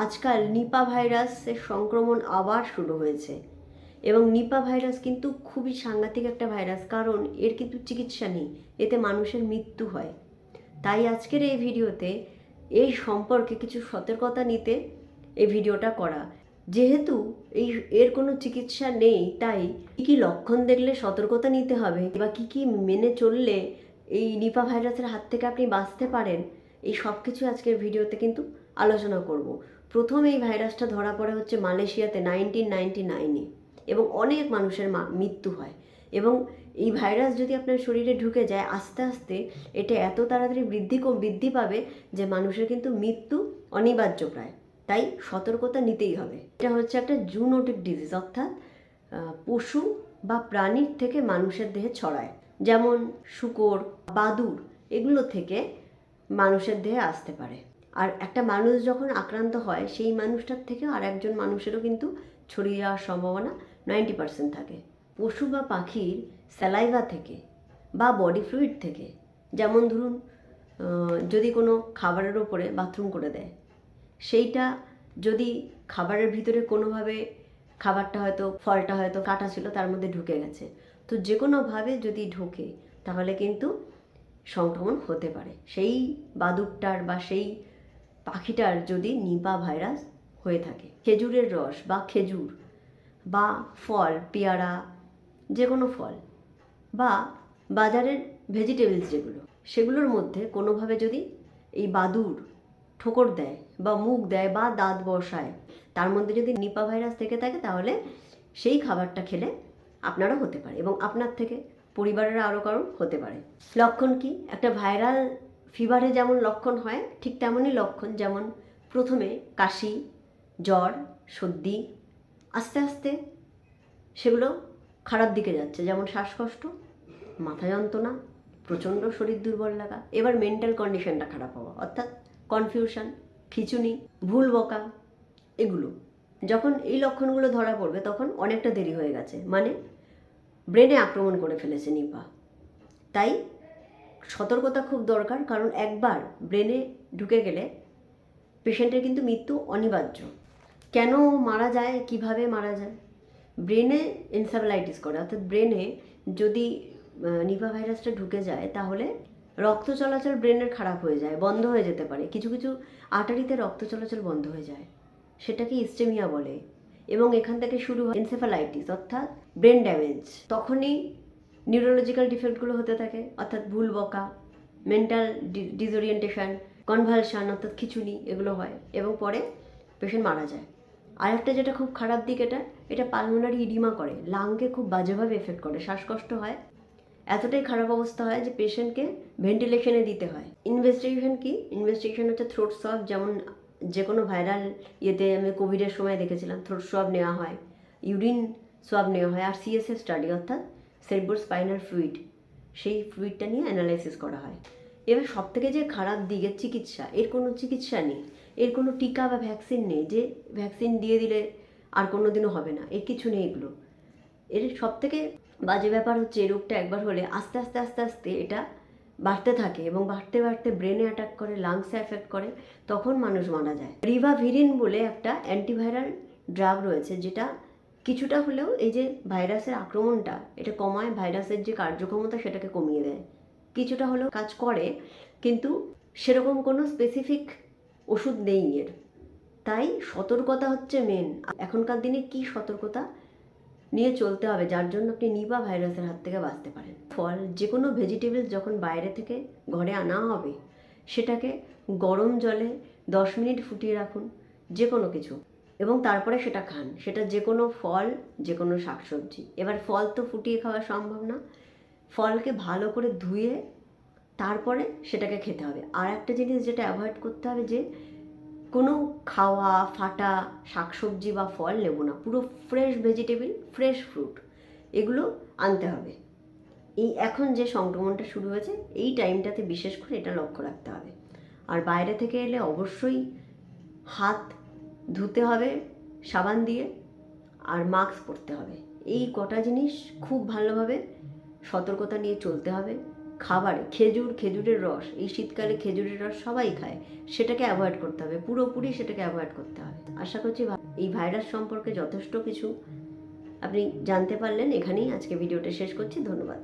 আজকাল নিপা ভাইরাসের সংক্রমণ আবার শুরু হয়েছে এবং নিপা ভাইরাস কিন্তু খুবই সাংঘাতিক একটা ভাইরাস, কারণ এর কিন্তু চিকিৎসা নেই, এতে মানুষের মৃত্যু হয়। তাই আজকের এই ভিডিওতে এই সম্পর্কে কিছু সতর্কতা নিতে এই ভিডিওটা করা। যেহেতু এর কোনো চিকিৎসা নেই, তাই কী কী লক্ষণ দেখলে সতর্কতা নিতে হবে বা কী কী মেনে চললে এই নিপা ভাইরাসের হাত থেকে আপনি বাঁচতে পারেন, এই সব কিছু আজকের ভিডিওতে কিন্তু আলোচনা করব। প্রথম এই ভাইরাসটা ধরা পড়ে হচ্ছে মালয়েশিয়াতে 1999-এ এবং অনেক মানুষের মৃত্যু হয়। এবং এই ভাইরাস যদি আপনার শরীরে ঢুকে যায়, আস্তে আস্তে এটা এত তাড়াতাড়ি বৃদ্ধি পাবে যে মানুষের কিন্তু মৃত্যু অনিবার্য প্রায়। তাই সতর্কতা নিতেই হবে। এটা হচ্ছে একটা জুনোটিক ডিজিজ, অর্থাৎ পশু বা প্রাণীর থেকে মানুষের দেহে ছড়ায়। যেমন শূকর, বাদুড়, এগুলো থেকে মানুষের দেহে আসতে পারে। আর একটা মানুষ যখন আক্রান্ত হয়, সেই মানুষটার থেকেও আর একজন মানুষেরও কিন্তু ছড়িয়ে যাওয়ার সম্ভাবনা 90% থাকে। পশু বা পাখির স্যালাইভা থেকে বা বডি ফ্লুইড থেকে, যেমন ধরুন যদি কোনো খাবারের ওপরে বাথরুম করে দেয়, সেইটা যদি খাবারের ভিতরে কোনোভাবে খাবারটা হয়তো ফলটা হয়তো কাটা ছিল, তার মধ্যে ঢুকে গেছে, তো যে কোনোভাবে যদি ঢোকে তাহলে কিন্তু সংক্রমণ হতে পারে। সেই বাদুড়টার বা সেই পাখিটার যদি নিপা ভাইরাস হয়ে থাকে। খেজুরের রস বা খেজুর বা ফল, পেয়ারা, যে কোনো ফল বা বাজারের ভেজিটেবলস যেগুলো, সেগুলোর মধ্যে কোনোভাবে যদি এই বাদুড় ঠোকর দেয় বা মুখ দেয় বা দাঁত বসায়, তার মধ্যে যদি নিপা ভাইরাস থেকে থাকে, তাহলে সেই খাবারটা খেলে আপনারও হতে পারে এবং আপনার থেকে পরিবারের আরও কারণ হতে পারে। লক্ষণ কি? একটা ভাইরাল ফিভারে যেমন লক্ষণ হয়, ঠিক তেমনই লক্ষণ। যেমন প্রথমে কাশি, জ্বর, সর্দি, আস্তে আস্তে সেগুলো খারাপ দিকে যাচ্ছে, যেমন শ্বাসকষ্ট, মাথা যন্ত্রণা, প্রচণ্ড শরীর দুর্বল লাগা। এবার মেন্টাল কন্ডিশনটা খারাপ হওয়া, অর্থাৎ কনফিউশন, খিঁচুনি, ভুল বকা, এগুলো যখন এই লক্ষণগুলো ধরা পড়বে তখন অনেকটা দেরি হয়ে গেছে, মানে ব্রেনে আক্রমণ করে ফেলেছে নিপা। তাই সতর্কতা খুব দরকার, কারণ একবার ব্রেনে ঢুকে গেলে পেশেন্টের কিন্তু মৃত্যু অনিবার্য। কেন মারা যায়, কিভাবে মারা যায়? ব্রেনে এনসেফ্যালাইটিস করে, অর্থাৎ ব্রেনে যদি নিপা ভাইরাসটা ঢুকে যায়, তাহলে রক্ত চলাচল ব্রেনের খারাপ হয়ে যায়, বন্ধ হয়ে যেতে পারে। কিছু কিছু আর্টারিতে রক্ত চলাচল বন্ধ হয়ে যায়, সেটাকে ইস্টেমিয়া বলে। এবং এখান থেকে শুরু হয় এনসেফ্যালাইটিস, অর্থাৎ ব্রেন ড্যামেজ। তখনই নিউরোলজিক্যাল ডিফেক্টগুলো হতে থাকে, অর্থাৎ ভুল বকা, মেন্টাল ডিসওরিয়েন্টেশন, কনভালশন অর্থাৎ খিঁচুনি, এগুলো হয় এবং পরে পেশেন্ট মারা যায়। আর একটা যেটা খুব খারাপ দিক, এটা পালমোনারি ইডিমা করে, লাংকে খুব বাজেভাবে এফেক্ট করে, শ্বাসকষ্ট হয়, এতটাই খারাপ অবস্থা হয় যে পেশেন্টকে ভেন্টিলেশনে দিতে হয়। ইনভেস্টিগেশন কি? ইনভেস্টিগেশন হচ্ছে থ্রোট সোয়াব। যেমন যে কোনো ভাইরাল ইয়েতে আমি কোভিডের সময় দেখেছিলাম, থ্রোট সোয়াব নেওয়া হয়, ইউরিন সোয়াব নেওয়া হয়, আর সিএসএফ স্টাডি অর্থাৎ সেরিব্রোস্পাইনাল ফ্লুইড, সেই ফ্লুইডটা নিয়ে অ্যানালাইসিস করা হয়। এবার সবথেকে যে খারাপ দিকের চিকিৎসা, এর কোনো চিকিৎসা নেই, এর কোনো টিকা বা ভ্যাকসিন নেই যে ভ্যাকসিন দিয়ে দিলে আর কোনো দিনও হবে না, এর কিছু নেই এগুলো। এর সবথেকে বাজে ব্যাপার হচ্ছে, এই রোগটা একবার হলে আস্তে আস্তে আস্তে আস্তে এটা বাড়তে থাকে এবং বাড়তে বাড়তে ব্রেনে অ্যাটাক করে, লাংসে এফেক্ট করে, তখন মানুষ মারা যায়। রিভাভিরিন বলে একটা অ্যান্টিভাইরাল ড্রাগ রয়েছে, যেটা কিছুটা হলেও এই যে ভাইরাসের আক্রমণটা এটা কমায়, ভাইরাসের যে কার্যক্ষমতা সেটাকে কমিয়ে দেয়, কিছুটা হলেও কাজ করে, কিন্তু সেরকম কোনো স্পেসিফিক ওষুধ নেই এর। তাই সতর্কতা হচ্ছে মেন। এখনকার দিনে কি সতর্কতা নিয়ে চলতে হবে, যার জন্য আপনি নিপা ভাইরাসের হাত থেকে বাঁচতে পারেন? ফল, যে কোনো ভেজিটেবলস যখন বাইরে থেকে ঘরে আনা হবে, সেটাকে গরম জলে 10 মিনিট ফুটিয়ে রাখুন, যে কোনো কিছু, এবং তারপরে সেটা খান। সেটা যে কোনো ফল, যে কোনো শাকসবজি। এবার ফল তো ফুটিয়ে খাওয়া সম্ভব না, ফলকে ভালো করে ধুয়ে তারপরে সেটাকে খেতে হবে। আর একটা জিনিস যেটা অ্যাভয়েড করতে হবে, যে কোনো খাওয়া ফাটা শাকসবজি বা ফল নেব না, পুরো ফ্রেশ ভেজিটেবল, ফ্রেশ ফ্রুট, এগুলো আনতে হবে। এই এখন যে সংক্রমণটা শুরু হয়েছে, এই টাইমটাতে বিশেষ করে এটা লক্ষ্য রাখতে হবে। আর বাইরে থেকে এলে অবশ্যই হাত ধুতে হবে সাবান দিয়ে, আর মাস্ক পরতে হবে। এই কটা জিনিস খুব ভালোভাবে সতর্কতা নিয়ে চলতে হবে। খাবারে খেজুরের রস, এই শীতকালে খেজুরের রস সবাই খায়, সেটাকে অ্যাভয়েড করতে হবে, পুরোপুরি সেটাকে অ্যাভয়েড করতে হবে। আশা করছি এই ভাইরাস সম্পর্কে যথেষ্ট কিছু আপনি জানতে পারলেন। এখানেই আজকে ভিডিওটা শেষ করছি। ধন্যবাদ।